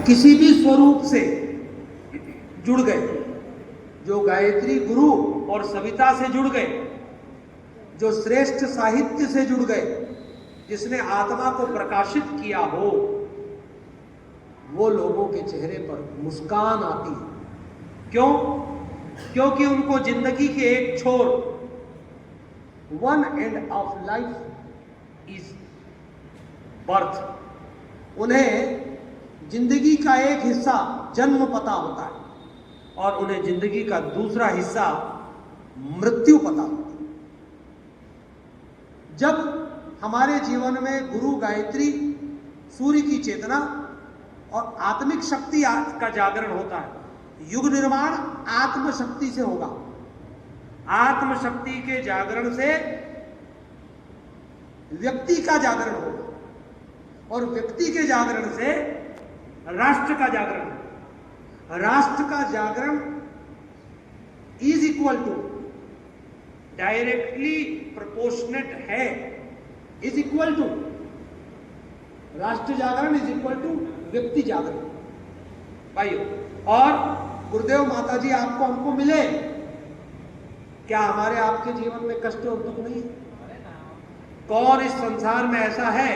किसी भी स्वरूप से जुड़ गए, जो गायत्री गुरु और सविता से जुड़ गए, जो श्रेष्ठ साहित्य से जुड़ गए, जिसने आत्मा को प्रकाशित किया हो, वो लोगों के चेहरे पर मुस्कान आती है। क्यों? क्योंकि उनको जिंदगी के एक छोर, one end of life is birth, उन्हें जिंदगी का एक हिस्सा जन्म पता होता है और उन्हें जिंदगी का दूसरा हिस्सा मृत्यु पता होता है। जब हमारे जीवन में गुरु गायत्री, सूर्य की चेतना और आत्मिक शक्ति का जागरण होता है, युग निर्माण आत्मशक्ति से होगा। आत्मशक्ति के जागरण से व्यक्ति का जागरण होगा और व्यक्ति के जागरण से राष्ट्र का जागरण होगा। राष्ट्र का जागरण is equal to, directly proportionate है, इज इक्वल टू, राष्ट्र जागरण इज इक्वल टू व्यक्ति जागरण। भाइयों, और गुरुदेव माता जी आपको हमको मिले, क्या हमारे आपके जीवन में कष्ट और दुख नहीं है? कौन इस संसार में ऐसा है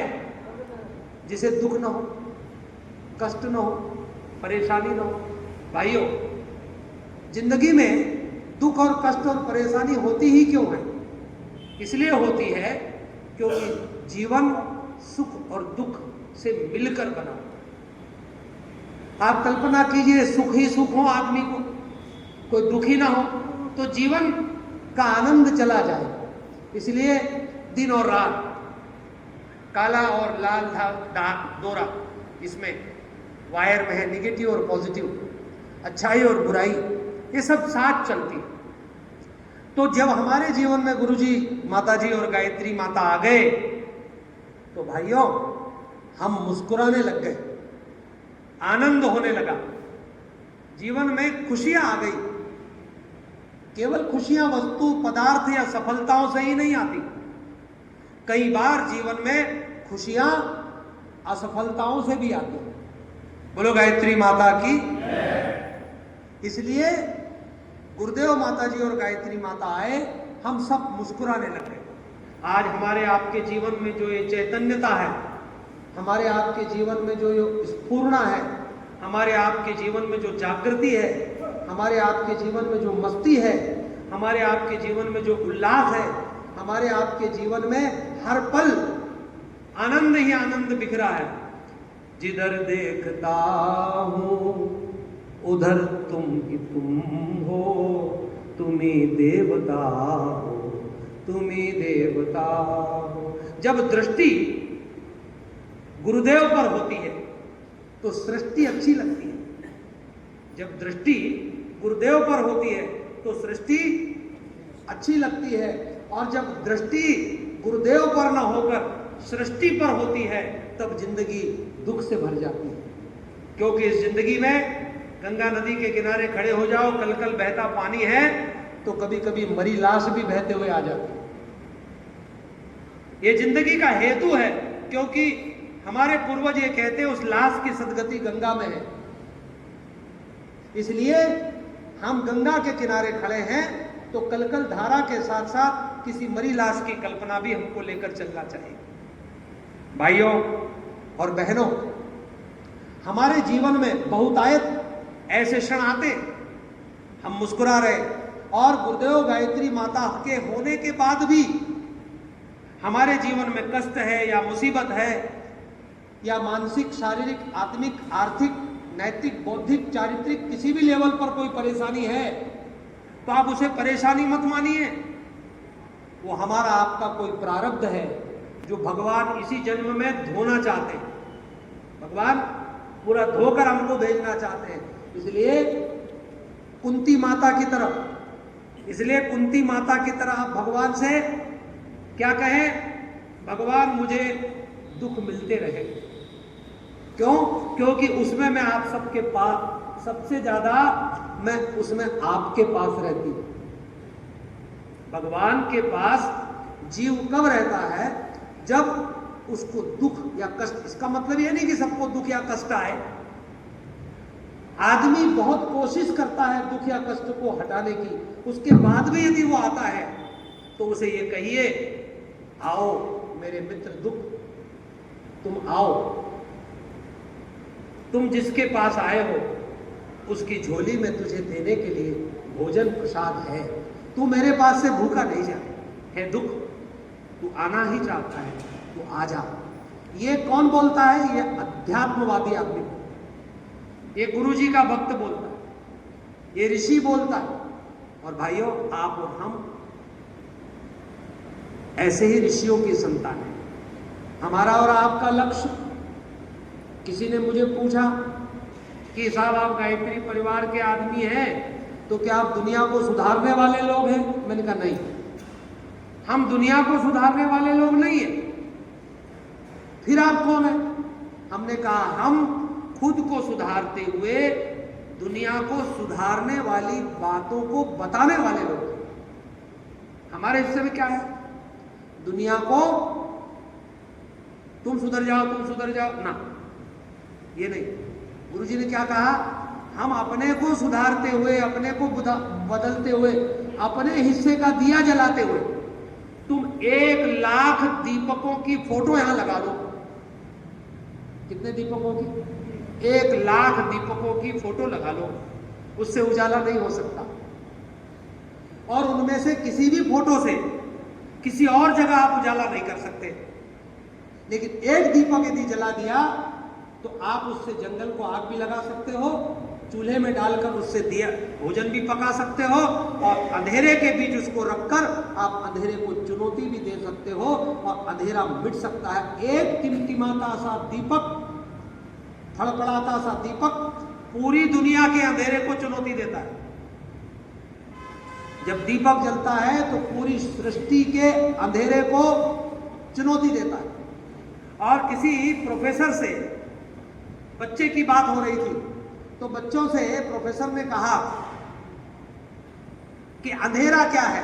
जिसे दुख न हो, कष्ट न हो, परेशानी न हो? भाइयों, जिंदगी में दुख और कष्ट और परेशानी होती ही क्यों है? इसलिए होती है क्योंकि जीवन सुख और दुख से मिलकर बना। आप कल्पना कीजिए, सुख ही सुख हो आदमी को, कोई दुखी ना हो तो जीवन का आनंद चला जाए। इसलिए दिन और रात, काला और लाल डोरा, इसमें वायर में है निगेटिव और पॉजिटिव, अच्छाई और बुराई, ये सब साथ चलती है। तो जब हमारे जीवन में गुरुजी, माताजी और गायत्री माता आ गए तो भाइयों हम मुस्कुराने लग गए, आनंद होने लगा, जीवन में खुशियां आ गई। केवल खुशियां वस्तु, पदार्थ या सफलताओं से ही नहीं आती, कई बार जीवन में खुशियां असफलताओं से भी आती हैं। बोलो गायत्री माता की। इसलिए गुरुदेव माता जी और गायत्री माता आए, हम सब मुस्कुराने लगे। आज हमारे आपके जीवन में जो ये चैतन्यता है, हमारे आपके जीवन में जो ये स्फूर्णा है, हमारे आपके जीवन में जो जागृति है, हमारे आपके जीवन में जो मस्ती है, हमारे आपके जीवन में जो उल्लास है, हमारे आपके जीवन में हर पल आनंद ही आनंद बिखरा है। जिधर देखता हूँ उधर तुम ही तुम हो, तुम ही देवता हो, तुम ही देवता हो। जब दृष्टि गुरुदेव पर होती है तो सृष्टि अच्छी लगती है। जब दृष्टि गुरुदेव पर होती है तो सृष्टि अच्छी लगती है, और जब दृष्टि गुरुदेव पर न होकर सृष्टि पर होती है तब जिंदगी दुख से भर जाती है। क्योंकि इस जिंदगी में गंगा नदी के किनारे खड़े हो जाओ, कल कल बहता पानी है, तो कभी कभी मरी लाश भी बहते हुए आ जाती है। ये जिंदगी का हेतु है, क्योंकि हमारे पूर्वज ये कहते हैं उस लाश की सदगति गंगा में है। इसलिए हम गंगा के किनारे खड़े हैं तो कलकल धारा के साथ साथ किसी मरी लाश की कल्पना भी हमको लेकर चलना चाहिए। भाइयों और बहनों, हमारे जीवन में बहुतायत ऐसे क्षण आते, हम मुस्कुरा रहे, और गुरुदेव गायत्री माता के होने के बाद भी हमारे जीवन में कष्ट है या मुसीबत है या मानसिक, शारीरिक, आत्मिक, आर्थिक, नैतिक, बौद्धिक, चारित्रिक किसी भी लेवल पर कोई परेशानी है तो आप उसे परेशानी मत मानिए। वो हमारा आपका कोई प्रारब्ध है जो भगवान इसी जन्म में धोना चाहते हैं। भगवान पूरा धोकर हमको भेजना चाहते हैं। इसलिए कुंती माता की तरह आप भगवान से क्या कहें? भगवान मुझे दुख मिलते रहे। क्यों? क्योंकि उसमें मैं आप सबके पास, सबसे ज्यादा मैं उसमें आपके पास रहती हूं। भगवान के पास जीव कब रहता है? जब उसको दुख या कष्ट, इसका मतलब ये नहीं कि सबको दुख या कष्ट आए, आदमी बहुत कोशिश करता है दुख या कष्ट को हटाने की, उसके बाद भी यदि वो आता है तो उसे ये कहिए, आओ मेरे मित्र दुख, तुम आओ, तुम जिसके पास आए हो उसकी झोली में तुझे देने के लिए भोजन प्रसाद है, तू मेरे पास से भूखा नहीं जाए, है दुख, तू आना ही चाहता है, तू आ जा। ये कौन बोलता है? ये अध्यात्मवादी आदमी, ये गुरु जी का भक्त बोलता है, ये ऋषि बोलता है। और भाइयों, आप और हम ऐसे ही ऋषियों की संतान है। हमारा और आपका लक्ष्य, किसी ने मुझे पूछा कि साहब आप गायत्री परिवार के आदमी हैं तो क्या आप दुनिया को सुधारने वाले लोग हैं? मैंने कहा नहीं, हम दुनिया को सुधारने वाले लोग नहीं हैं। फिर आप कौन है? हमने कहा हम खुद को सुधारते हुए दुनिया को सुधारने वाली बातों को बताने वाले लोग हैं। हमारे हिस्से में क्या है? दुनिया को तुम सुधर जाओ, तुम सुधर जाओ ना, ये नहीं। गुरुजी ने क्या कहा? हम अपने को सुधारते हुए, अपने को बदलते हुए, अपने हिस्से का दिया जलाते हुए, तुम 1,00,000 दीपकों की फोटो यहां लगा लो। कितने दीपकों की? 1,00,000 दीपकों की फोटो लगा लो, उससे उजाला नहीं हो सकता। और उनमें से किसी भी फोटो से किसी और जगह आप उजाला नहीं कर सकते। लेकिन एक दीपक यदि जला दिया तो आप उससे जंगल को आग भी लगा सकते हो, चूल्हे में डालकर उससे दिया भोजन भी पका सकते हो, और अंधेरे के बीच उसको रखकर आप अंधेरे को चुनौती भी दे सकते हो और अंधेरा मिट सकता है। एक टिमटिमाता सा दीपक, फड़फड़ाता सा दीपक पूरी दुनिया के अंधेरे को चुनौती देता है। जब दीपक जलता है तो पूरी सृष्टि के अंधेरे को चुनौती देता है। और किसी प्रोफेसर से बच्चे की बात हो रही थी तो बच्चों से प्रोफेसर ने कहा कि अंधेरा क्या है?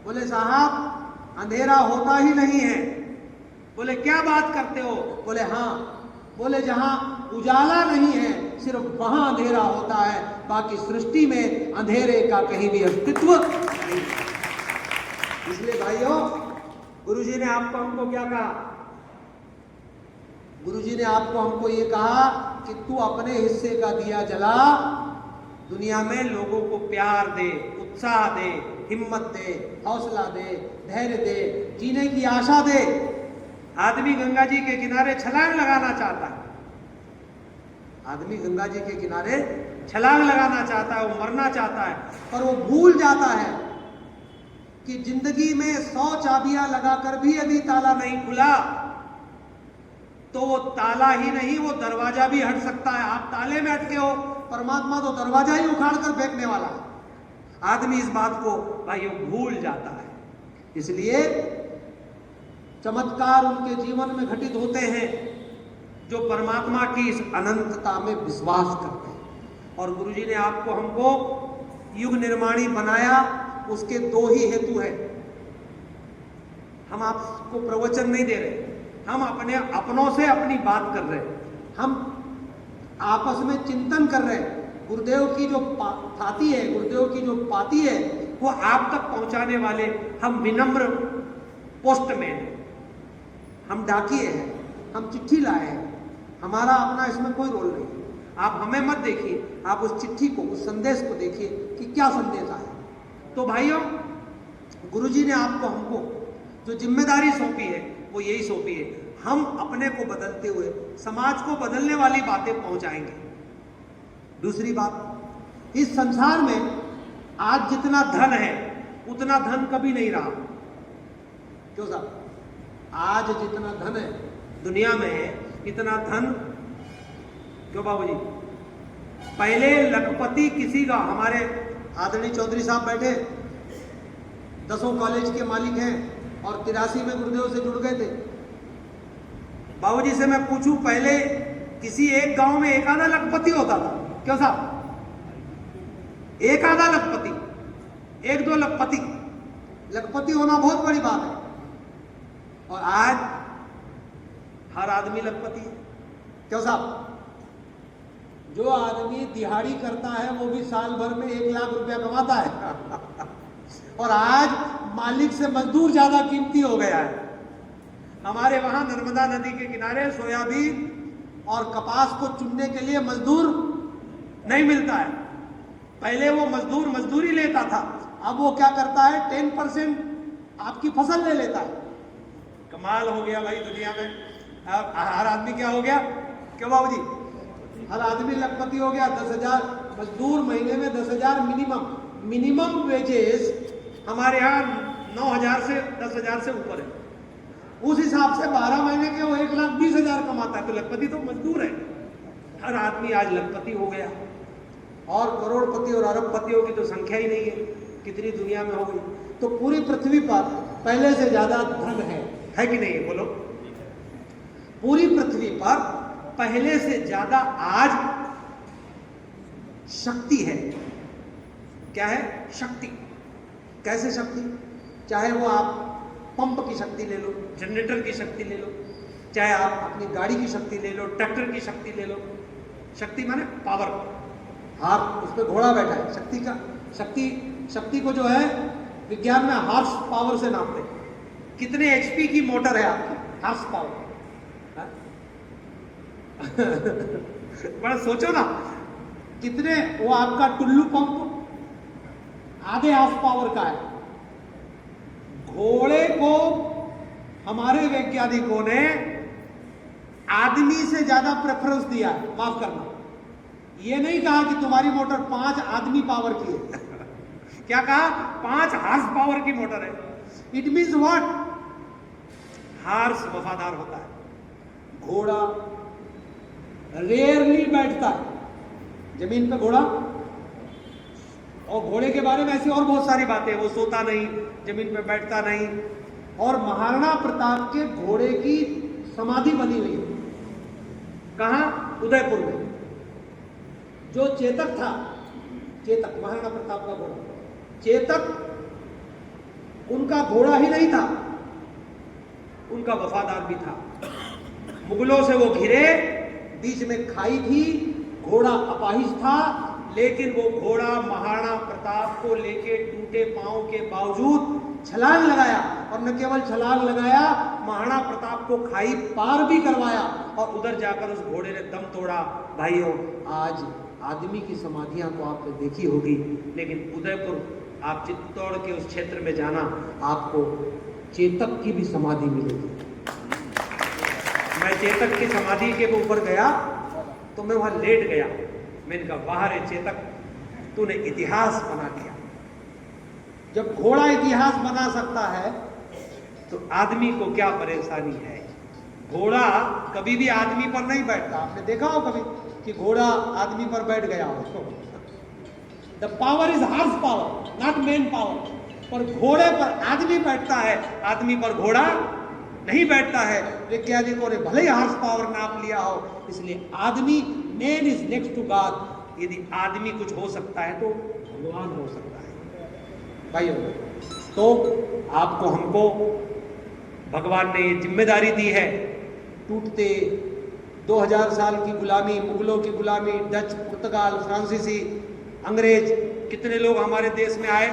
बोले साहब अंधेरा होता ही नहीं है। बोले क्या बात करते हो? बोले हाँ। बोले जहां उजाला नहीं है सिर्फ वहां अंधेरा होता है, बाकी सृष्टि में अंधेरे का कहीं भी अस्तित्व नहीं। इसलिए भाइयों, गुरुजी ने आपको हमको क्या कहा? गुरुजी ने आपको हमको ये कहा कि तू अपने हिस्से का दिया जला, दुनिया में लोगों को प्यार दे, उत्साह दे, हिम्मत दे, हौसला दे, धैर्य दे, जीने की आशा दे। आदमी गंगा जी के किनारे छलांग लगाना चाहता है, आदमी गंगा जी के किनारे छलांग लगाना चाहता है, वो मरना चाहता है, पर वो भूल जाता है कि जिंदगी में 100 चाबियां लगाकर भी यदि ताला नहीं खुला तो वो ताला ही नहीं, वो दरवाजा भी हट सकता है। आप ताले में अटके हो, परमात्मा तो दरवाजा ही उखाड़ कर फेंकने वाला है। आदमी इस बात को भाइयों भूल जाता है। इसलिए चमत्कार उनके जीवन में घटित होते हैं जो परमात्मा की इस अनंतता में विश्वास करते हैं। और गुरुजी ने आपको हमको युग निर्माणी बनाया, उसके 2 ही हेतु है। हम आपको प्रवचन नहीं दे रहे, हम अपने अपनों से अपनी बात कर रहे हैं, हम आपस में चिंतन कर रहे हैं। गुरुदेव की जो थाती है, गुरुदेव की जो पाती है, वो आप तक पहुंचाने वाले हम विनम्र पोस्टमैन हैं, हम डाकिए हैं, हम चिट्ठी लाए हैं। हमारा अपना इसमें कोई रोल नहीं है। आप हमें मत देखिए, आप उस चिट्ठी को, उस संदेश को देखिए कि क्या संदेश आया। तो भाइयों, गुरुजी ने आपको हमको जो जिम्मेदारी सौंपी है वो यही सौंपी है, हम अपने को बदलते हुए समाज को बदलने वाली बातें पहुंचाएंगे। दूसरी बात, इस संसार में आज जितना धन है उतना धन कभी नहीं रहा। क्यों साहब? आज जितना धन है दुनिया में है, इतना धन क्यों बाबूजी? पहले लखपति किसी का, हमारे आदरणीय चौधरी साहब बैठे 10 कॉलेज के मालिक हैं और 83 में गुरुदेव से जुड़ गए थे। बाबूजी से मैं पूछूं, पहले किसी एक गांव में एक आधा लखपति होता था? क्यों साहब? एक आधा लखपति, 1-2 लखपति। लखपति होना बहुत बड़ी बात है। और आज हर आदमी लखपति है। क्यों साहब? जो आदमी दिहाड़ी करता है वो भी साल भर में 1 लाख रुपया कमाता है और आज मालिक से मजदूर ज्यादा कीमती हो गया है। हमारे वहां नर्मदा नदी के किनारे सोयाबीन और कपास को चुनने के लिए मजदूर नहीं मिलता है। पहले वो मजदूर मजदूरी लेता था, अब वो क्या करता है 10% आपकी फसल ले लेता है। कमाल हो गया भाई दुनिया में। अब हर आदमी क्या हो गया, क्यों बाबू जी, हर आदमी लखपति हो गया। 10,000 मजदूर महीने में 10,000 मिनिमम वेजेस हमारे यहाँ 9,000 से 10,000 से ऊपर है। उस हिसाब से 12 महीने के वो 1,20,000 कमाता है, तो लखपति तो मजदूर है। हर आदमी आज लखपति हो गया और करोड़पति और अरबपतियों की तो संख्या ही नहीं है, कितनी दुनिया में हो गई। तो पूरी पृथ्वी पर पहले से ज्यादा धन है कि नहीं, बोलो। पूरी पृथ्वी पर पहले से ज्यादा आज शक्ति है। क्या है? शक्ति। कैसे शक्ति? चाहे वो आप पंप की शक्ति ले लो, जनरेटर की शक्ति ले लो, चाहे आप अपनी गाड़ी की शक्ति ले लो, ट्रैक्टर की शक्ति ले लो। शक्ति माने पावर। हाथ, उस पर घोड़ा बैठा है। शक्ति को जो है विज्ञान में हार्स पावर से नापते हैं। कितने एचपी की मोटर है आपकी? Horse power. बड़ा सोचो ना, कितने, वो आपका टुल्लू पंप आधे हार्स पावर का है। घोड़े को हमारे वैज्ञानिकों ने आदमी से ज्यादा प्रेफरेंस दिया है। माफ करना, ये नहीं कहा कि तुम्हारी मोटर 5 आदमी पावर की है क्या कहा? 5 हार्स पावर की मोटर है। It means what? हार्स वफादार होता है। घोड़ा रेयरली बैठता है जमीन पे, घोड़ा। और घोड़े के बारे में ऐसी और बहुत सारी बातें, वो सोता नहीं, जमीन पे बैठता नहीं। और महाराणा प्रताप के घोड़े की समाधि बनी हुई है। कहां? उदयपुर में। जो चेतक था, चेतक महाराणा प्रताप का घोड़ा, चेतक उनका घोड़ा ही नहीं था, उनका वफादार भी था। मुगलों से वो घिरे, बीच में खाई थी, घोड़ा अपाहिज था, लेकिन वो घोड़ा महाराणा प्रताप को लेके टूटे पांव के बावजूद छलांग लगाया। और न केवल छलांग लगाया, महाराणा प्रताप को खाई पार भी करवाया और उधर जाकर उस घोड़े ने दम तोड़ा। भाइयों, आज आदमी की समाधियां तो आपने देखी होगी, लेकिन उदयपुर, आप चित्तौड़ के उस क्षेत्र में जाना, आपको चेतक की भी समाधि मिलेगी। मैं चेतक की समाधि के ऊपर गया तो मैं वहां लेट गया। मैंने कहा, वाह रे चेतक, तूने इतिहास बना दिया। जब घोड़ा इतिहास बना सकता है तो आदमी को क्या परेशानी है। घोड़ा कभी भी आदमी पर नहीं बैठता। आपने देखा हो कभी कि घोड़ा आदमी पर बैठ गया हो? The power is horse power, not main power. पर घोड़े पर आदमी बैठता है, आदमी पर घोड़ा नहीं बैठता है। वैज्ञानिकों ने भले ही हार्स पावर नाप लिया हो, इसलिए आदमी, man is next to God. यदि आदमी कुछ हो सकता है तो भगवान हो सकता है। भाइयों, तो आपको, हमको भगवान ने ये जिम्मेदारी दी है। टूटते 2000 साल की गुलामी, मुगलों की गुलामी, डच, पुर्तगाल, फ्रांसीसी, अंग्रेज, कितने लोग हमारे देश में आए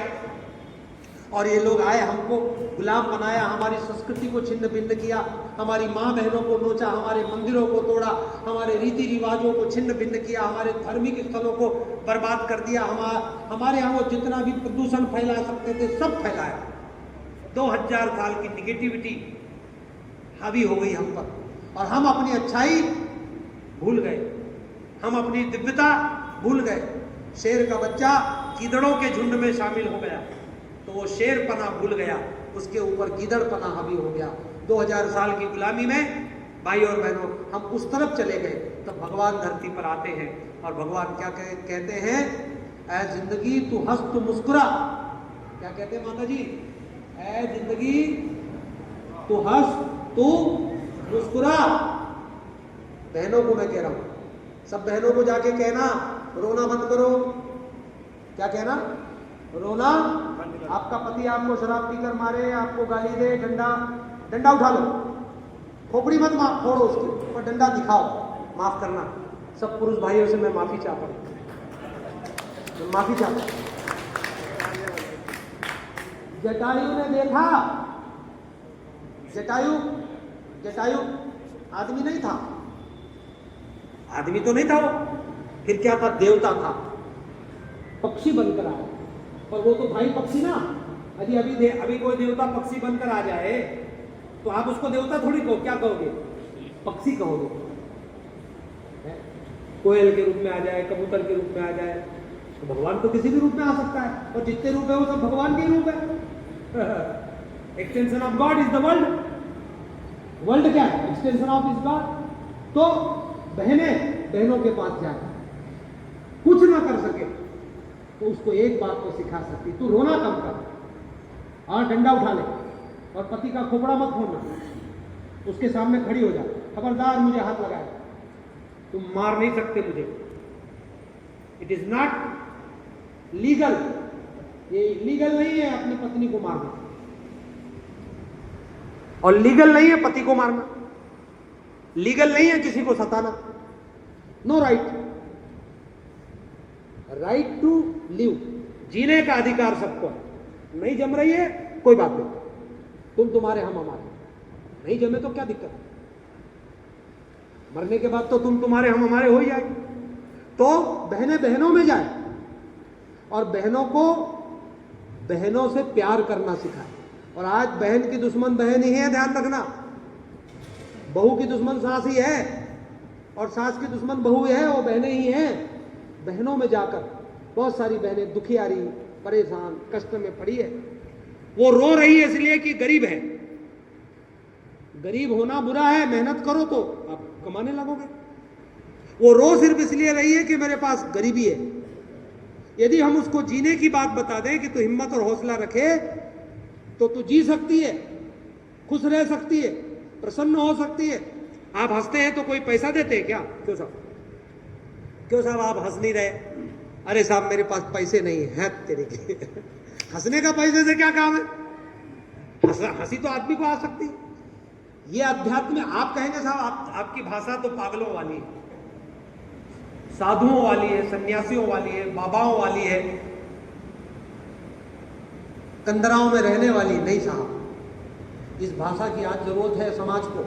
और ये लोग आए, हमको गुलाम बनाया, हमारी संस्कृति को छिन्न भिन्न किया, हमारी माँ बहनों को नोचा, हमारे मंदिरों को तोड़ा, हमारे रीति रिवाजों को छिन्न भिन्न किया, हमारे धार्मिक स्थलों को बर्बाद कर दिया। हमारे यहाँ वो जितना भी प्रदूषण फैला सकते थे सब फैलाया। 2000 साल की निगेटिविटी हावी हो गई हम पर और हम अपनी अच्छाई भूल गए, हम अपनी दिव्यता भूल गए। शेर का बच्चा गीदड़ों के झुंड में शामिल हो गया तो वो शेर पना भूल गया, उसके ऊपर गीदड़ पना हावी हो गया। 2000 साल की गुलामी में भाई और बहनों हम उस तरफ चले गए। तब भगवान धरती पर आते हैं और भगवान क्या कहते हैं? ऐ जिंदगी तू हंस तू मुस्कुरा। क्या कहते हैं माता जी? ऐ जिंदगी तू हंस तू मुस्कुरा। बहनों को मैं कह रहा हूं, सब बहनों को जाके कहना, रोना बंद करो। क्या कहना? रोना। आपका पति आपको शराब पीकर मारे, आपको गाली दे, डंडा उठा लो, खोपड़ी मत फोड़ो उसकी, पर डंडा दिखाओ। माफ करना, सब पुरुष भाइयों से मैं माफी चाहता हूं, मैं माफी चाहता हूं। जटायु ने देखा, जटायु आदमी नहीं था, आदमी तो नहीं था वो, फिर क्या था? देवता था, पक्षी बनकर आया। पर वो तो भाई पक्षी ना, अभी कोई देवता पक्षी बनकर आ जाए तो आप उसको देवता थोड़ी कहो, क्या कहोगे? पक्षी कहोगे। कोयल के रूप में आ जाए, कबूतर के रूप में आ जाए, तो भगवान तो किसी भी रूप में आ सकता है, और जितने रूप है वो सब भगवान के रूप है। Extension of God is the world. World क्या है? Extension of is God. तो बहनों के पास जाए, कुछ ना कर सके तो उसको एक बात तो सिखा सकती, तू रोना कम कर और डंडा उठा ले और पति का खोपड़ा मत फोड़ना, उसके सामने खड़ी हो जा, खबरदार मुझे हाथ लगाए, तुम मार नहीं सकते मुझे, इट इज नॉट लीगल, ये लीगल नहीं है अपनी पत्नी को मारना, और लीगल नहीं है पति को मारना, लीगल नहीं है किसी को सताना। No right, right to live, जीने का अधिकार सबको है। नहीं जम रही है कोई बात नहीं, तुम तुम्हारे हम हमारे, नहीं जमे तो क्या दिक्कत है, मरने के बाद तो तुम तुम्हारे हम हमारे हो ही जाए। तो बहनें बहनों में जाए और बहनों को बहनों से प्यार करना सिखाए। और आज बहन की दुश्मन बहन ही है, ध्यान रखना, बहू की दुश्मन सास ही है और सास की दुश्मन बहू है, वो बहनें ही हैं। बहनों में जाकर बहुत सारी बहनें दुखियारी, परेशान, कष्ट में पड़ी है, वो रो रही है इसलिए कि गरीब है। गरीब होना बुरा है, मेहनत करो तो आप कमाने लगोगे। वो रो सिर्फ इसलिए रही है कि मेरे पास गरीबी है। यदि हम उसको जीने की बात बता दें कि तू हिम्मत और हौसला रखे तो तू जी सकती है, खुश रह सकती है, प्रसन्न हो सकती है। आप हंसते हैं तो कोई पैसा देते हैं क्या? क्यों साहब आप हंस नहीं रहे? अरे साहब मेरे पास पैसे नहीं है तेरे के। हंसने का पैसे से क्या काम है? हंसी तो आदमी को आ सकती है। ये अध्यात्म में आप कहेंगे साहब आपकी भाषा तो पागलों वाली है, साधुओं वाली है, सन्यासियों वाली है, बाबाओं वाली है, कंदराओं में रहने वाली नहीं साहब। इस भाषा की आज जरूरत है समाज को।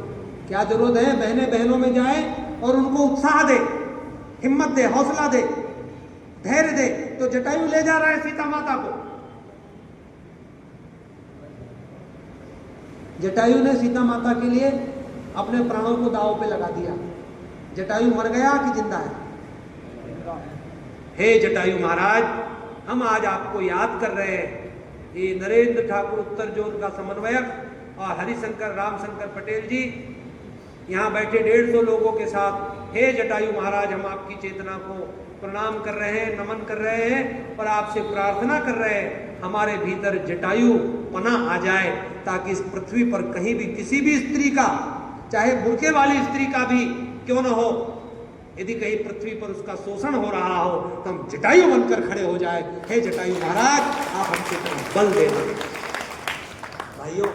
क्या जरूरत है? बहनें बहनों में जाए और उनको उत्साह दे, हिम्मत दे, हौसला दे, धैर्य दे। तो जटायु ले जा रहा है सीता माता को। जटायु ने सीता माता के लिए अपने प्राणों को दांव पे लगा दिया। जटायु मर गया कि जिंदा है? हे जटायु महाराज, हम आज आपको याद कर रहे हैं। ये नरेंद्र ठाकुर उत्तर जोन का समन्वयक और हरिशंकर रामशंकर पटेल जी यहाँ बैठे 150 लोगों के साथ, हे जटायु महाराज, हम आपकी चेतना को प्रणाम कर रहे हैं, नमन कर रहे हैं और आपसे प्रार्थना कर रहे हैं हमारे भीतर जटायु पना आ जाए, ताकि इस पृथ्वी पर कहीं भी किसी भी स्त्री का, चाहे बुर्के वाली स्त्री का भी क्यों न हो, यदि कहीं पृथ्वी पर उसका शोषण हो रहा हो तो हम जटायु बनकर खड़े हो जाए। हे जटायु महाराज, आप हमको इतना बल देना। भाइयों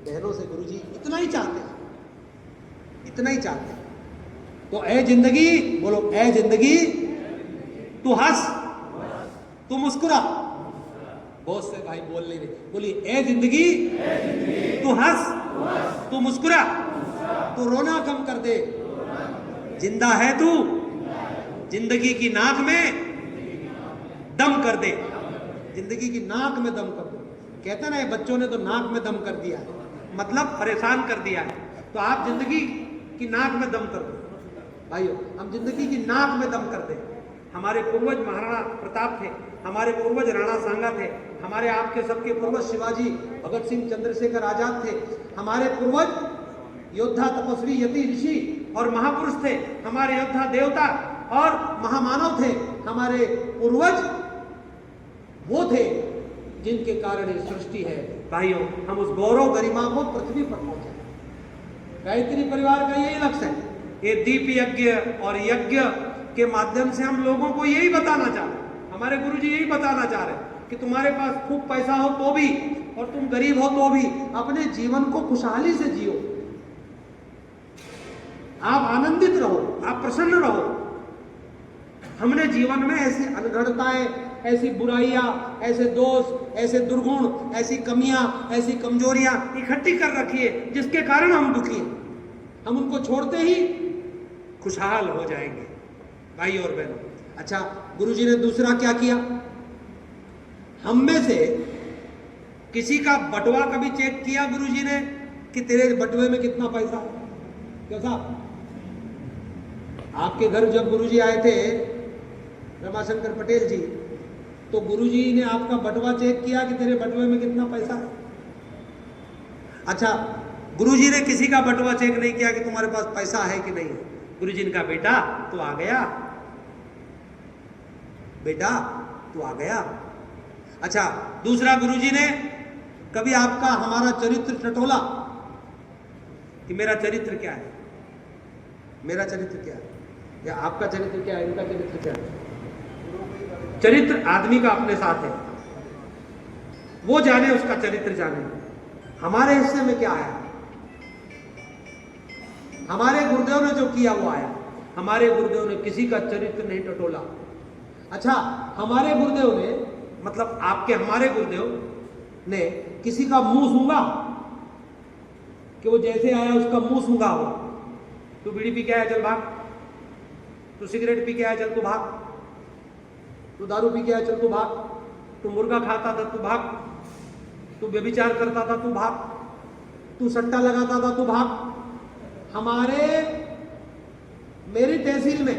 बहनों से गुरुजी इतना ही चाहते हैं, इतना ही चाहते हैं। तो ए जिंदगी, बोलो ए जिंदगी, तू हंस, तू मुस्कुरा। बहुत से भाई बोल नहीं रहे, बोलिए ए जिंदगी तू हंस, तू मुस्कुरा, तू रोना कम कर दे। जिंदा है तू, जिंदगी की नाक में दम कर दे, जिंदगी की नाक में दम कर दो। कहते ना ये बच्चों ने तो नाक में दम कर दिया है, मतलब परेशान कर दिया है। तो आप जिंदगी की नाक में दम कर दो। भाइयों हम जिंदगी की नाक में दम कर दें। हमारे पूर्वज महाराणा प्रताप थे, हमारे पूर्वज राणा सांगा थे, हमारे आपके सबके पूर्वज शिवाजी, भगत सिंह, चंद्रशेखर आजाद थे। हमारे पूर्वज योद्धा, तपस्वी, यति, ऋषि और महापुरुष थे। हमारे योद्धा देवता और महामानव थे। हमारे पूर्वज वो थे जिनके कारण ये सृष्टि है। भाइयों हम उस गौरव गरिमा को पृथ्वी पर पहुंचाए। गायत्री परिवार का यही लक्ष्य है। ये दीप यज्ञ और यज्ञ के माध्यम से हम लोगों को यही बताना चाह रहे हैं, हमारे गुरुजी यही बताना चाह रहे हैं कि तुम्हारे पास खूब पैसा हो तो भी और तुम गरीब हो तो भी अपने जीवन को खुशहाली से जियो। आप आनंदित रहो, आप प्रसन्न रहो, हमने जीवन में ऐसी अनगढ़ताएं, ऐसी बुराइयां, ऐसे दोष, ऐसे दुर्गुण, ऐसी कमियां, ऐसी कमजोरियां इकट्ठी कर रखी है जिसके कारण हम दुखी हैं। हम उनको छोड़ते ही खुशहाल हो जाएंगे भाई और बहनों। अच्छा, गुरुजी ने दूसरा क्या किया? हम में से किसी का बटुआ कभी चेक किया गुरुजी ने कि तेरे बटुए में कितना पैसा? क्या साहब, आपके घर जब गुरुजी आए थे रमाशंकर पटेल जी, तो गुरुजी ने आपका बटुआ चेक किया कि तेरे बटुए में कितना पैसा है? अच्छा, गुरुजी ने किसी का बटुआ चेक नहीं किया कि तुम्हारे पास पैसा है कि नहीं। गुरुजी ने कहा बेटा तू आ गया, बेटा तू आ गया। अच्छा, दूसरा, गुरुजी ने कभी आपका हमारा चरित्र टटोला कि मेरा चरित्र क्या है, मेरा चरित्र क्या है, या आपका चरित्र क्या है, इनका चरित्र क्या है? चरित्र आदमी का अपने साथ है, वो जाने, उसका चरित्र जाने। हमारे हिस्से में क्या आया? हमारे गुरुदेव ने जो किया वो आया। हमारे गुरुदेव ने किसी का चरित्र नहीं टटोला। अच्छा, हमारे गुरुदेव ने, मतलब आपके हमारे गुरुदेव ने किसी का मुंह सूंघा कि वो जैसे आया उसका मुंह सूंघा हो? तू बीड़ी पी के आया चल भाग, तू सिगरेट पी के आया चल तू भाग, तू दारू पी के आया चल तू भाग, तू मुर्गा खाता था तू भाग, तू व्यभिचार करता था तू भाग, तू सट्टा लगाता था तू भाग। हमारे मेरी तहसील में,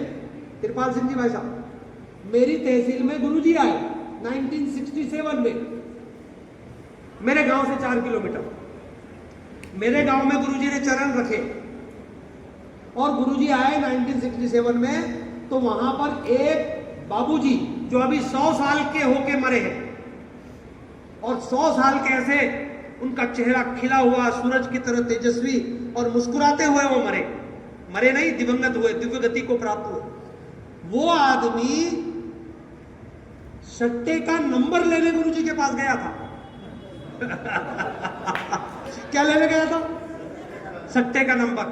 कृपाल सिंह जी भाई साहब, मेरी तहसील में गुरुजी आए 1967 में, मेरे गांव से 4 किलोमीटर। मेरे गांव में गुरुजी ने चरण रखे और गुरुजी आए 1967 में, तो वहां पर एक बाबूजी जो अभी 100 साल के होके मरे हैं, और 100 साल के ऐसे उनका चेहरा खिला हुआ सूरज की तरह तेजस्वी और मुस्कुराते हुए वो मरे, मरे नहीं, दिवंगत हुए, दिव्य गति को प्राप्त हुए। वो आदमी सट्टे का नंबर लेने गुरुजी के पास गया था। क्या लेने गया था? सट्टे का नंबर।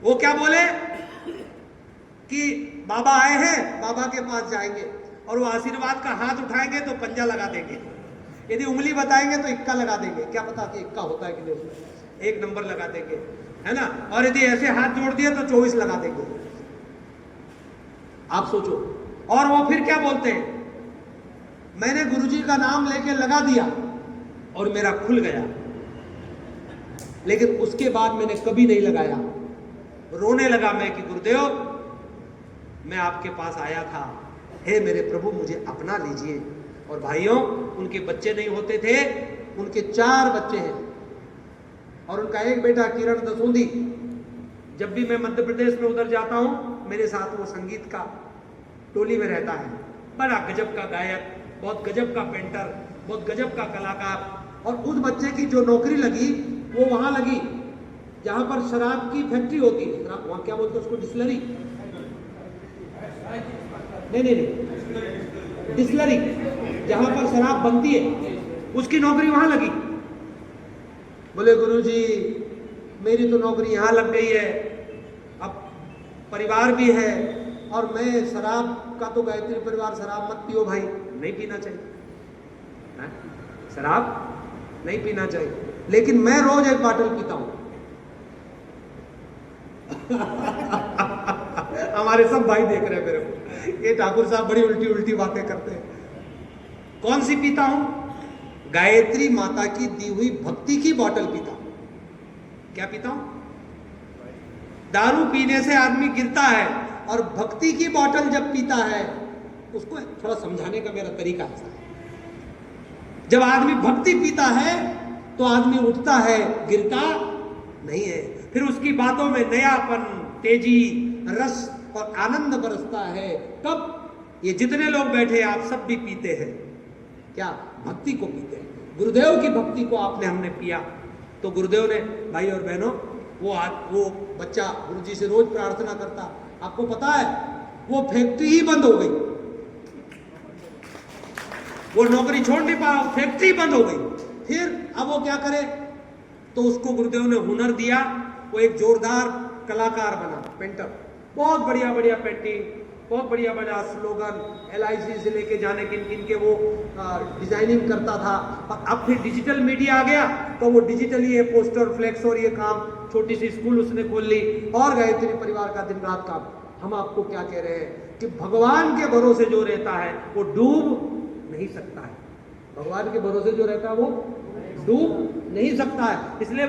वो क्या बोले कि बाबा आए हैं, बाबा के पास जाएंगे और वो आशीर्वाद का हाथ उठाएंगे तो पंजा लगा देंगे, यदि उंगली बताएंगे तो इक्का लगा देंगे। क्या पता कि इक्का होता है कि नहीं, एक नंबर लगा देंगे, है ना, और यदि ऐसे हाथ जोड़ दिए तो 24 लगा देंगे। आप सोचो। और वो फिर क्या बोलते हैं, मैंने गुरुजी का नाम लेके लगा दिया और मेरा खुल गया, लेकिन उसके बाद मैंने कभी नहीं लगाया। रोने लगा मैं कि गुरुदेव मैं आपके पास आया था, हे मेरे प्रभु मुझे अपना लीजिए। और भाइयों, उनके बच्चे नहीं होते थे, उनके 4 बच्चे हैं और उनका एक बेटा किरण दसूंदी। जब भी मैं मध्य प्रदेश में उधर जाता हूं, मेरे साथ वो संगीत का टोली में रहता है। बड़ा गजब का गायक, बहुत गजब का पेंटर, बहुत गजब का कलाकार। और उस बच्चे की जो नौकरी लगी वो वहां लगी जहां पर शराब की फैक्ट्री होती है। वहां क्या बोलते हैं उसको, डिस्लरी? नहीं, डिस्लरी, जहां पर शराब बनती है, उसकी नौकरी वहां लगी। बोले गुरुजी मेरी तो नौकरी यहां लग गई है, अब परिवार भी है, और मैं शराब का तो गायत्री परिवार, शराब मत पियो भाई, नहीं पीना चाहिए, है? शराब नहीं पीना चाहिए, लेकिन मैं रोज एक बॉटल पीता हूं। हमारे सब भाई देख रहे हैं मेरे को, ये ठाकुर साहब बड़ी उल्टी उल्टी बातें करते हैं। कौन सी पीता हूं? गायत्री माता की दी हुई भक्ति की बोतल पीता हूं। क्या पीता हूं? दारू पीने से आदमी गिरता है, और भक्ति की बोतल जब पीता है, उसको थोड़ा समझाने का मेरा तरीका ऐसा है, जब आदमी भक्ति पीता है तो आदमी उठता है, गिरता नहीं है। फिर उसकी बातों में नयापन, तेजी, रस और आनंद बरसता है। कब? ये जितने लोग बैठे आप सब भी पीते हैं। क्या? भक्ति को पीते हैं। गुरुदेव की भक्ति को आपने हमने पिया, तो गुरुदेव ने, भाई और बहनों, वो बच्चा गुरुजी से रोज प्रार्थना करता। आपको पता है वो फैक्ट्री ही बंद हो गई, वो नौकरी छोड़ नहीं पाया, फैक्ट्री बंद हो गई। फिर अब वो क्या करे, तो उसको गुरुदेव ने हुनर दिया, वो एक जोरदार कलाकार बना, पेंटर, बहुत बढ़िया बढ़िया पेंटिंग, बहुत बढ़िया बढ़िया स्लोगन LIC से लेके जाने किन किन के वो डिजाइनिंग करता था। और अब फिर डिजिटल मीडिया आ गया तो वो डिजिटली ये पोस्टर फ्लेक्स और ये काम, छोटी सी स्कूल उसने खोल ली और गायत्री परिवार का दिन रात काम। हम आपको क्या कह रहे हैं कि भगवान के भरोसे जो रहता है वो डूब नहीं सकता है। भगवान के भरोसे जो रहता है वो डूब नहीं सकता है। इसलिए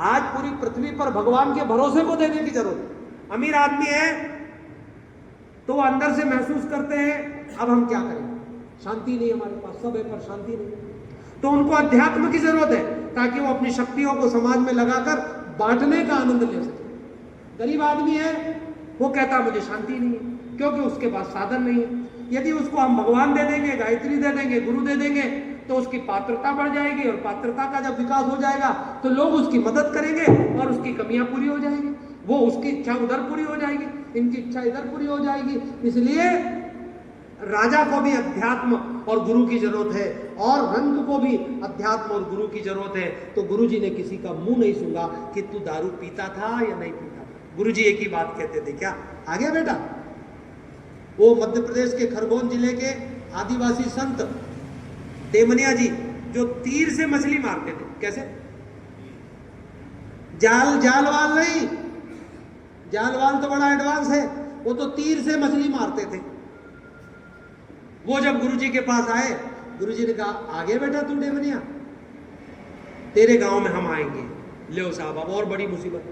आज पूरी पृथ्वी पर भगवान के भरोसे को देने की जरूरत है। अमीर आदमी है तो वो अंदर से महसूस करते हैं अब हम क्या करें, शांति नहीं, हमारे पास सब है पर शांति नहीं, तो उनको अध्यात्म की जरूरत है ताकि वो अपनी शक्तियों को समाज में लगाकर बांटने का आनंद ले सके। गरीब आदमी है वो कहता मुझे शांति नहीं है क्योंकि उसके पास साधन नहीं है। यदि उसको हम भगवान दे देंगे, गायत्री दे देंगे, गुरु दे देंगे तो उसकी पात्रता बढ़ जाएगी और पात्रता का जब विकास हो जाएगा तो लोग उसकी मदद करेंगे और उसकी कमियां पूरी हो जाएंगी, वो उसकी इच्छा उधर पूरी हो जाएगी, इनकी इच्छा इधर पूरी हो जाएगी। इसलिए राजा को भी अध्यात्म और गुरु की जरूरत है और रंग को भी अध्यात्म और गुरु की जरूरत है। तो गुरु जी ने किसी का मुंह नहीं सूंघा कि तू दारू पीता था या नहीं पीता था। गुरु जी एक ही बात कहते थे, क्या आ गया बेटा। वो मध्य प्रदेश के खरगोन जिले के आदिवासी संत देमनिया जी जो तीर से मछली मारते थे। कैसे? जाल वाल नहीं, जाल वाल तो बड़ा एडवांस है, वो तो तीर से मछली मारते थे। वो जब गुरुजी के पास आए, गुरुजी ने कहा आ गया बेटा तू देमनिया, तेरे गांव में हम आएंगे। ले साहब अब और बड़ी मुसीबत।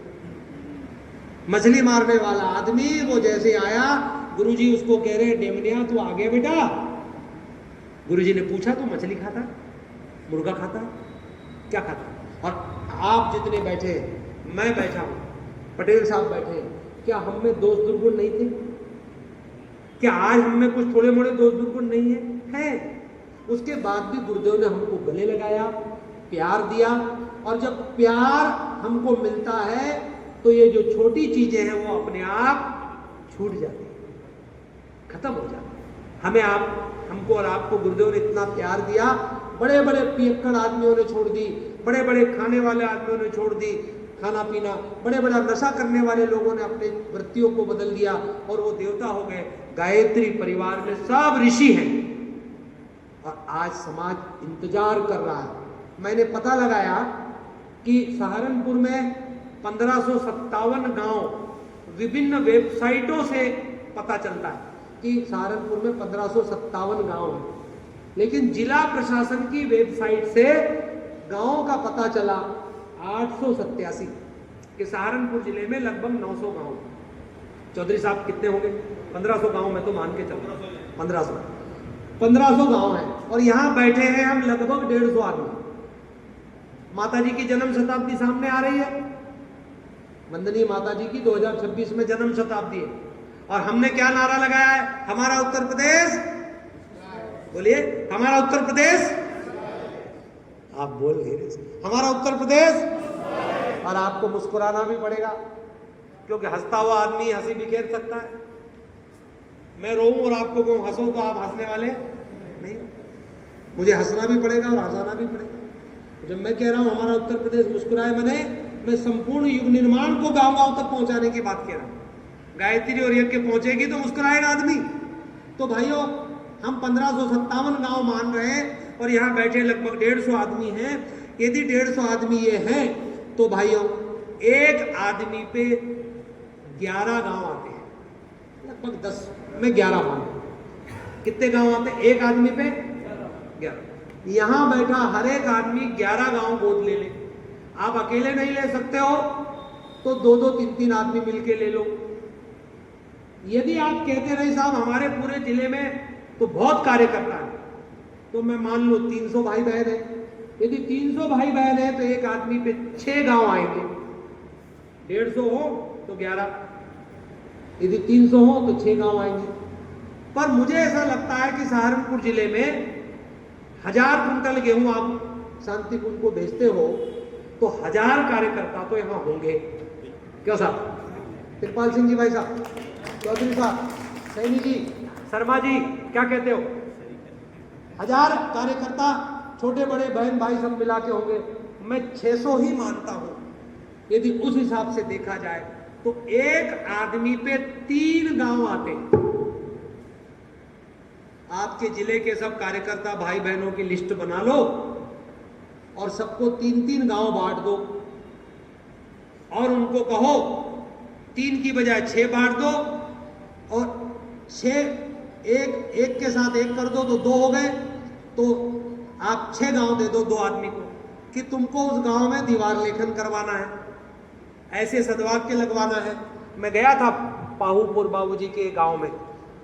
मछली मारने वाला आदमी वो जैसे आया, गुरुजी उसको कह रहे देमनिया तू आ गया बेटा। गुरुजी ने पूछा तू मछली खाता, मुर्गा खाता, क्या खाता? और आप जितने बैठे, मैं बैठा हूं, पटेल साहब बैठे, क्या हम में दोष दुर्गुण नहीं थे? क्या आज हम में कुछ थोड़े मोड़े दोष दुर्गुण नहीं है? उसके बाद भी गुरुदेव ने हमको गले लगाया, प्यार दिया, और जब प्यार हमको मिलता है तो ये जो छोटी चीजें हैं वो अपने आप छूट जाती है, खत्म हो जाती है। हमको और आपको गुरुदेव ने इतना प्यार दिया, बड़े बड़े पियक्कड़ आदमियों ने छोड़ दी, बड़े बड़े खाने वाले आदमियों ने छोड़ दी खाना पीना, बड़े बड़ा नशा करने वाले लोगों ने अपने वृत्तियों को बदल दिया और वो देवता हो गए। गायत्री परिवार में सब ऋषि हैं और आज समाज इंतजार कर रहा है। मैंने पता लगाया कि सहारनपुर में 1557 गांव विभिन्न वेबसाइटों से पता चलता है कि सहारनपुर में 1557 गांव हैं, लेकिन जिला प्रशासन की वेबसाइट से गांवों का पता चला 887 कि सहारनपुर जिले में लगभग 900 गांव। चौधरी साहब कितने होंगे? 1500 गांव में तो मान के चल 1500 गांव हैं और यहां बैठे हैं हम लगभग 150 आदमी। माता जी की जन्म शताब्दी सामने आ रही है, वंदनीय माता जी की 2026 में जन्म शताब्दी है और हमने क्या नारा लगाया है? हमारा उत्तर प्रदेश, बोलिए हमारा उत्तर प्रदेश। आप बोल धीरे से, हमारा उत्तर प्रदेश। और आपको मुस्कुराना भी पड़ेगा क्योंकि हंसता हुआ आदमी हंसी बिखेर सकता है। मैं रोऊं और आपको कहूं हंसो तो आप हंसने वाले नहीं, मुझे हंसना भी पड़ेगा और हंसाना भी पड़ेगा। जब मैं कह रहा हूं हमारा उत्तर प्रदेश मुस्कुराए, मैं संपूर्ण युग निर्माण को गांव गांव तक पहुंचाने की बात कह रहा हूं। गायत्री और यज्ञ पहुंचेगी तो मुस्कुराएगा आदमी। तो भाइयों हम 1557 गांव मान रहे हैं और यहाँ बैठे लगभग 150 आदमी हैं। यदि 150 आदमी ये हैं तो भाइयों एक आदमी पे 11 गांव आते हैं, लगभग 10 में 11 मान। कितने गांव आते हैं? एक आदमी पे 11। यहां बैठा हर एक आदमी 11 गांव गोद ले ले। आप अकेले नहीं ले सकते हो तो 2-2, 3-3 आदमी मिलके ले लो। यदि आप कहते रहे साहब हमारे पूरे जिले में तो बहुत कार्य करता है, तो मैं मान लो 300 भाई बहन है। यदि 300 भाई बहन है तो एक आदमी पे 6 गांव आएंगे। 150 हो तो 11, यदि 300 हो तो 6 गांव आएंगे। पर मुझे ऐसा लगता है कि सहारनपुर जिले में 1000 कुंटल गेहूं आप शांतिपुर को भेजते हो तो 1000 कार्यकर्ता तो यहां होंगे। क्या साहब? कृपाल सिंह जी, भाई साहब, चौधरी साहब, सैनी जी, शर्मा जी, क्या कहते हो? 1000 कार्यकर्ता छोटे बड़े बहन भाई सब मिला के होंगे। मैं 600 ही मानता हूं। यदि उस हिसाब से देखा जाए तो एक आदमी पे 3 गांव आते हैं। आपके जिले के सब कार्यकर्ता भाई बहनों की लिस्ट बना लो और सबको 3-3 गांव बांट दो और उनको कहो 3 की बजाय 6 बांट दो और 6 एक के साथ 1 कर दो तो 2 हो गए, तो आप 6 गांव दे दो 2 आदमी को कि तुमको उस गांव में दीवार लेखन करवाना है, ऐसे सदवाक्य लगवाना है। मैं गया था पाहूपुर बाबूजी के गांव में,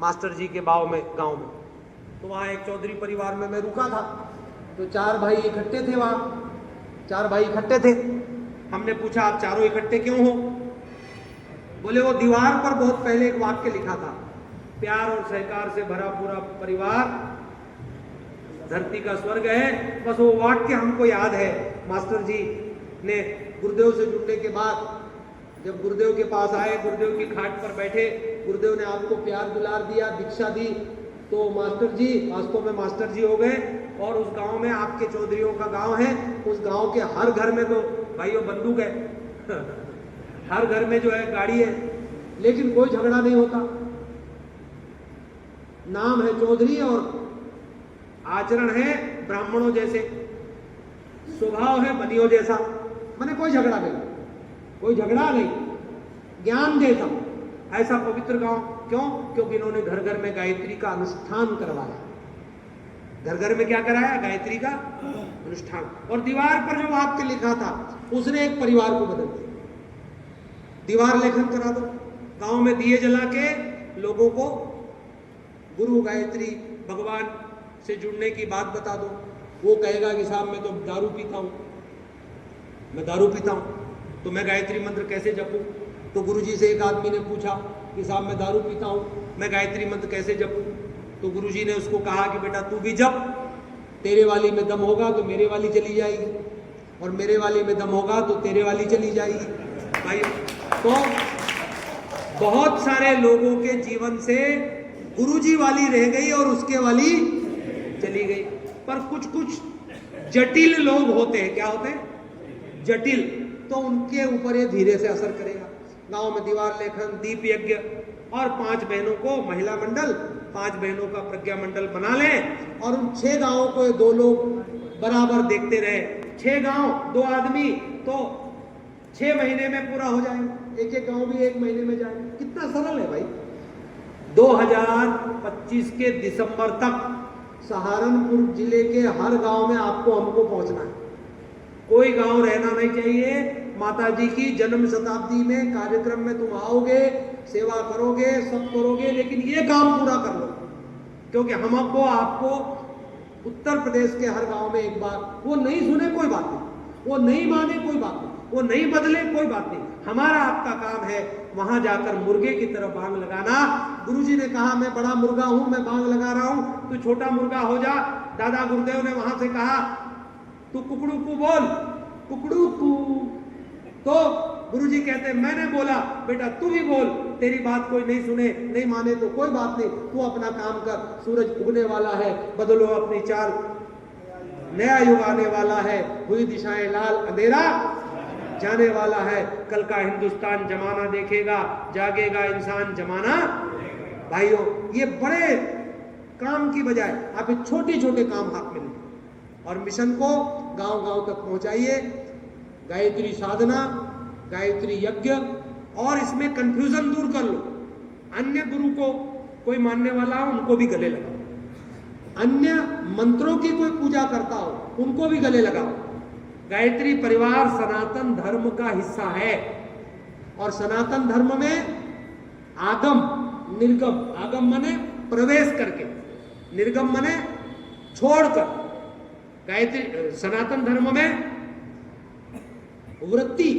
मास्टर जी के गांव में, तो वहाँ एक चौधरी परिवार में मैं रुका था, तो 4 भाई इकट्ठे थे वहाँ, 4 भाई इकट्ठे थे। हमने पूछा आप चारों इकट्ठे क्यों हो? बोले वो दीवार पर बहुत पहले एक वाक्य लिखा था, प्यार और सहकार से भरा पूरा परिवार धरती का स्वर्ग है। बस वो वाक्य हमको याद है। मास्टर जी ने गुरुदेव से जुड़ने के बाद जब गुरुदेव के पास आए, गुरुदेव की खाट पर बैठे, गुरुदेव ने आपको प्यार दुलार दिया, दीक्षा दी, तो मास्टर जी वास्तव में मास्टर जी हो गए। और उस गांव में आपके चौधरियों का गांव है, उस गांव के हर घर में तो भाइयों बंदूक है हर घर में जो है गाड़ी है, लेकिन कोई झगड़ा नहीं होता। नाम है चौधरी और आचरण है ब्राह्मणों जैसे, स्वभाव है बनियों जैसा, माने कोई झगड़ा नहीं, कोई झगड़ा नहीं, ज्ञान जैसा ऐसा पवित्र गांव। क्यों? क्योंकि इन्होंने घर घर में गायत्री का अनुष्ठान करवाया। घर घर में क्या कराया? गायत्री का अनुष्ठान। और दीवार पर जो वाक्य लिखा था उसने एक परिवार को बदल दिया। दीवार लेखन करा दो, गांव में दिए जला के लोगों को गुरु गायत्री भगवान से जुड़ने की बात बता दो। वो कहेगा कि साहब मैं तो दारू पीता हूं, मैं दारू पीता हूं तो मैं गायत्री मंत्र कैसे जपूं? तो गुरुजी से एक आदमी ने पूछा कि साहब मैं दारू पीता हूं, मैं गायत्री मंत्र कैसे जपूं? तो गुरुजी ने उसको कहा कि बेटा तू भी जप, तेरे वाली में दम होगा तो मेरे वाली चली जाएगी, और मेरे वाली में दम होगा तो तेरे वाली चली जाएगी। भाई तो बहुत सारे लोगों के जीवन से गुरुजी वाली रह गई और उसके वाली चली गई। पर कुछ कुछ जटिल लोग होते हैं, क्या होते हैं? जटिल, तो उनके ऊपर ये धीरे से असर करेगा। गांव में दीवार लेखन, दीप यज्ञ, और 5 बहनों को महिला मंडल, 5 बहनों का प्रज्ञा मंडल बना लें और उन 6 गांवों को 2 लोग बराबर देखते रहे। 6 गांव 2 आदमी तो 6 महीने में पूरा हो जाएगा, एक गांव भी 1 महीने में जाएगा। कितना सरल है भाई। 2025 के दिसंबर तक सहारनपुर जिले के हर गांव में आपको हमको पहुंचना है। कोई गांव रहना नहीं चाहिए। माता जी की जन्म शताब्दी में कार्यक्रम में तुम आओगे, सेवा करोगे, सब करोगे, लेकिन ये काम पूरा कर लो, क्योंकि हमको आपको उत्तर प्रदेश के हर गांव में एक बार, वो नहीं सुने कोई बात नहीं, वो नहीं माने कोई बात नहीं, वो नहीं बदले कोई बात नहीं, हमारा आपका काम है वहां जाकर मुर्गे की तरह बांग लगाना। गुरुजी ने कहा मैं बड़ा मुर्गा हूं, मैं बांग लगा रहा हूं, तू छोटा मुर्गा हो जा। दादा गुरुदेव ने वहां से कहा तू कुकड़ू कू बोल, कुकड़ू कू। तो गुरुजी कहते मैंने बोला बेटा तू भी बोल, तेरी बात कोई नहीं सुने नहीं माने तो कोई बात नहीं, तू अपना काम कर। सूरज उगने वाला है, बदलो अपनी चाल, नया युग आने वाला है, हुई दिशाएं लाल, अंधेरा जाने वाला है। कल का हिंदुस्तान जमाना देखेगा, जागेगा इंसान जमाना। भाइयों ये बड़े काम की बजाय आप छोटे छोटे काम हाथ में लें और मिशन को गांव गांव तक पहुंचाइए। गायत्री साधना, गायत्री यज्ञ, और इसमें कंफ्यूजन दूर कर लो। अन्य गुरु को कोई मानने वाला हो उनको भी गले लगाओ, अन्य मंत्रों की कोई पूजा करता हो उनको भी गले लगाओ। गायत्री परिवार सनातन धर्म का हिस्सा है और सनातन धर्म में आगम निर्गम, आगम माने प्रवेश करके, निर्गम माने छोड़कर। गायत्री सनातन धर्म में वृत्ति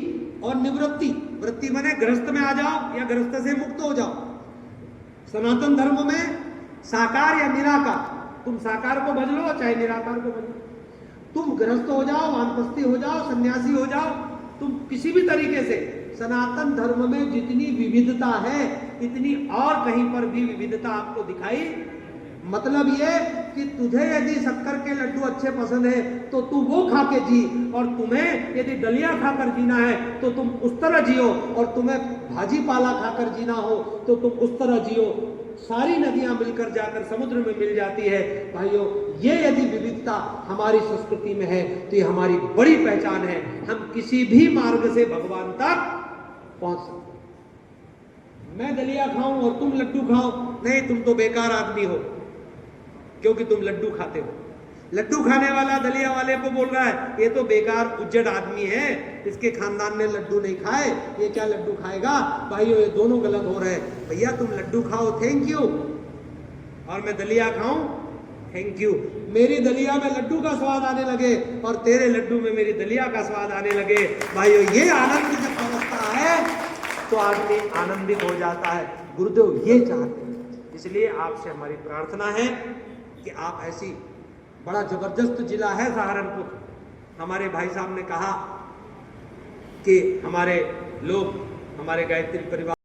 और निवृत्ति, वृत्ति माने गृहस्थ में आ जाओ या गृहस्थ से मुक्त हो जाओ। सनातन धर्म में साकार या निराकार, तुम साकार को भज लो चाहे निराकार को भज लो, तुम गृहस्थ हो जाओ, वानप्रस्थी हो जाओ, सन्यासी हो जाओ, तुम किसी भी तरीके से। सनातन धर्म में जितनी विविधता है इतनी और कहीं पर भी विविधता आपको दिखाई। मतलब ये कि तुझे यदि शक्कर के लड्डू अच्छे पसंद है तो तू वो खा के जी, और तुम्हें यदि दलिया खाकर जीना है तो तुम उस तरह जियो, और तुम्हें भाजी पाला खाकर जीना हो तो तुम उस तरह जियो। सारी नदियां मिलकर जाकर समुद्र में मिल जाती है। भाइयों, ये यदि विविधता हमारी संस्कृति में है तो ये हमारी बड़ी पहचान है। हम किसी भी मार्ग से भगवान तक पहुंच सकते। मैं दलिया खाऊं और तुम लड्डू खाओ, नहीं, तुम तो बेकार आदमी हो क्योंकि तुम लड्डू खाते हो। लड्डू खाने वाला दलिया वाले को बोल रहा है ये तो बेकार उज्जड़ आदमी है, इसके खानदान ने लड्डू नहीं खाए, ये क्या लड्डू खाएगा। भाइयों, ये दोनों गलत हो रहे हैं। भैया तुम लड्डू खाओ, थैंक यू, और मैं दलिया खाऊं, थैंक यू। मेरी दलिया में लड्डू का स्वाद आने लगे और तेरे लड्डू में मेरी दलिया का स्वाद आने लगे। भाइयों, ये आनंद जब पहुंचता है तो आदमी आनंदित हो जाता है। गुरुदेव ये चाहते हैं, इसलिए आपसे हमारी प्रार्थना है कि आप ऐसी, बड़ा जबरदस्त जिला है सहारनपुर। हमारे भाई साहब ने कहा कि हमारे लोग, हमारे गायत्री परिवार